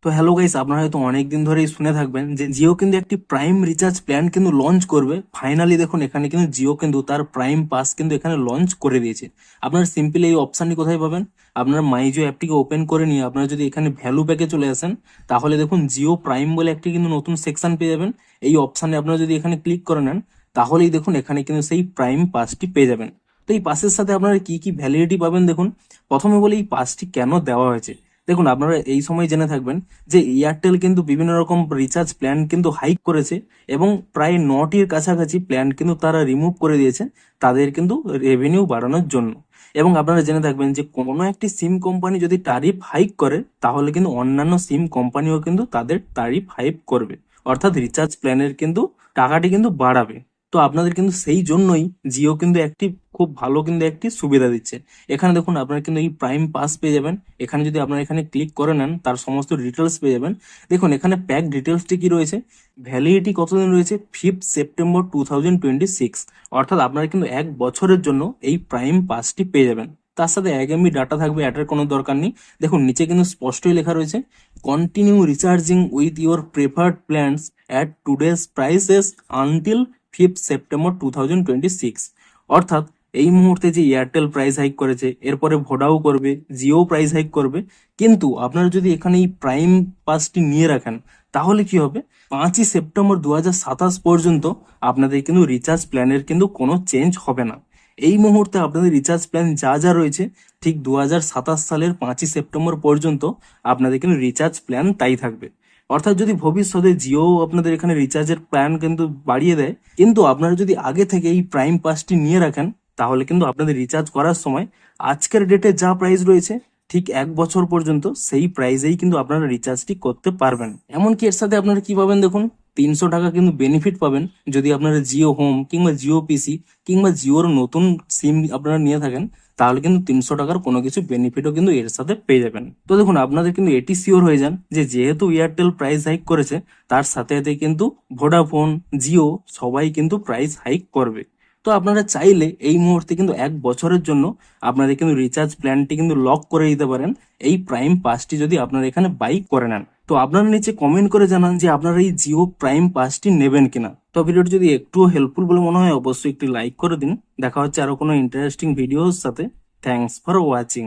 তো hello guys, আপনারা হয়তো অনেকদিন ধরেই শুনে থাকবেন যে জিও কিন্তু একটি প্রাইম রিচার্জ প্ল্যান কিন্তু লঞ্চ করবে। ফাইনালি দেখুন এখানে কিন্তু জিও কিন্তু তার প্রাইম পাস কিন্তু এখানে লঞ্চ করে দিয়েছে। আপনারা সিম্পল এই অপশনটি কোথায় পাবেন? আপনারা মাই জিও অ্যাপটিকে ওপেন করে নিয়ে আপনারা যদি এখানে ভ্যালু প্যাকে চলে আসেন, তাহলে দেখুন জিও প্রাইম বলে একটি কিন্তু নতুন সেকশন পেয়ে যাবেন। এই অপশানে আপনারা যদি এখানে ক্লিক করে নেন, তাহলেই দেখুন এখানে কিন্তু সেই প্রাইম পাসটি পেয়ে যাবেন। তো এই পাসের সাথে আপনারা কি কি ভ্যালিডিটি পাবেন দেখুন। প্রথমে বলি এই পাসটি কেন দেওয়া হয়েছে। দেখুন, আপনারা এই সময় জেনে থাকবেন যে এয়ারটেল কিন্তু বিভিন্ন রকম রিচার্জ প্ল্যান কিন্তু হাইক করেছে এবং প্রায় 9টির কাছাকাছি প্ল্যান কিন্তু তারা রিমুভ করে দিয়েছে তাদের কিন্তু রেভিনিউ বাড়ানোর জন্য। এবং আপনারা জেনে থাকবেন যে কোনো একটি সিম কোম্পানি যদি ট্যারিফ হাইক করে, তাহলে কিন্তু অন্যান্য সিম কোম্পানিও কিন্তু তাদের ট্যারিফ হাইক করবে, অর্থাৎ রিচার্জ প্ল্যানের কিন্তু টাকাটি কিন্তু বাড়াবে। তো আপনাদের কিন্তু সেই জন্যই জিও কিন্তু একটি খুব ভালো কিন্তু একটি সুবিধা দিচ্ছে। এখানে দেখুন আপনারা কিন্তু এই প্রাইম পাস পেয়ে যাবেন। এখানে যদি আপনারা এখানে ক্লিক করে নেন, তার সমস্ত ডিটেলস পেয়ে যাবেন। দেখুন এখানে প্যাক ডিটেলসটি কি রয়েছে, ভ্যালিডিটি কতদিন রয়েছে, 5 সেপ্টেম্বর 2026, অর্থাৎ আপনারা কিন্তু 1 বছরের জন্য এই প্রাইম পাসটি পেয়ে যাবেন। তার সাথে 1 MB ডাটা থাকবে, এটার কোনো দরকার নেই। দেখুন নিচে কিন্তু স্পষ্টই লেখা রয়েছে, continue recharging with your preferred plans at today's prices until 5 September 2026। অর্থাৎ এই মুহূর্তে যে এয়ারটেল প্রাইস হাইক করেছে, এরপরে ভোডাও করবে, জিও প্রাইস হাইক করবে, কিন্তু আপনারা যদি এখানে এই প্রাইম পাসটি নিয়ে রাখেন, তাহলে কি হবে, 5 সেপ্টেম্বর 2027 পর্যন্ত আপনাদের কিন্তু রিচার্জ প্ল্যানের কিন্তু কোনো চেঞ্জ হবে না। এই মুহূর্তে আপনাদের রিচার্জ প্ল্যান যা যা রয়েছে, ঠিক 2027 সালের 5 সেপ্টেম্বর পর্যন্ত আপনাদের কিন্তু রিচার্জ প্ল্যান তাই থাকবে। অর্থাৎ যদি ভবিষ্যতে জিও আপনাদের এখানে রিচার্জের প্ল্যান কিন্তু বাড়িয়ে দেয়, কিন্তু আপনারা যদি আগে থেকে এই প্রাইম পাসটি নিয়ে রাখেন, তাহলে কিন্তু আপনাদের রিচার্জ করার সময় আজকের ডেটে যা প্রাইস রয়েছে, ঠিক 1 বছর পর্যন্ত সেই প্রাইসেই কিন্তু আপনারা রিচার্জটি করতে পারবেন। এমনকি এর সাথে আপনারা কি পাবেন দেখুন, 300 টাকা কিন্তু বেনিফিট পাবেন যদি আপনারা জিও হোম কিংবা জিও পিসি কিংবা জিওর নতুন সিম আপনারা নিয়ে থাকেন, তাহলে কিন্তু 300 টাকার কোনো কিছু বেনিফিটও কিন্তু এর সাথে পেয়ে যাবেন। তো দেখুন আপনাদের কিন্তু এটি শিওর হয়ে যান যে যেহেতু এয়ারটেল প্রাইস হাইক করেছে, তার সাথে সাথে কিন্তু ভোডাফোন, জিও সবাই কিন্তু প্রাইস হাইক করবে। তো আপনারা চাইলে এই মুহূর্তে কিন্তু 1 বছরের জন্য আপনাদের কিন্তু রিচার্জ প্ল্যানটি কিন্তু লক করে দিতে পারেন, এই প্রাইম পাসটি যদি আপনারা এখানে বাই করে নেন। তো আপনারা নিচে কমেন্ট করে জানান যে আপনারা এই জিও প্রাইম পাসটি নেবেন কিনা। তো ভিডিওটি যদি একটুও হেল্পফুল বলে মনে হয়, অবশ্যই একটি লাইক করে দিন। দেখা হচ্ছে আরো কোনো ইন্টারেস্টিং ভিডিওর সাথে। Thanks for watching.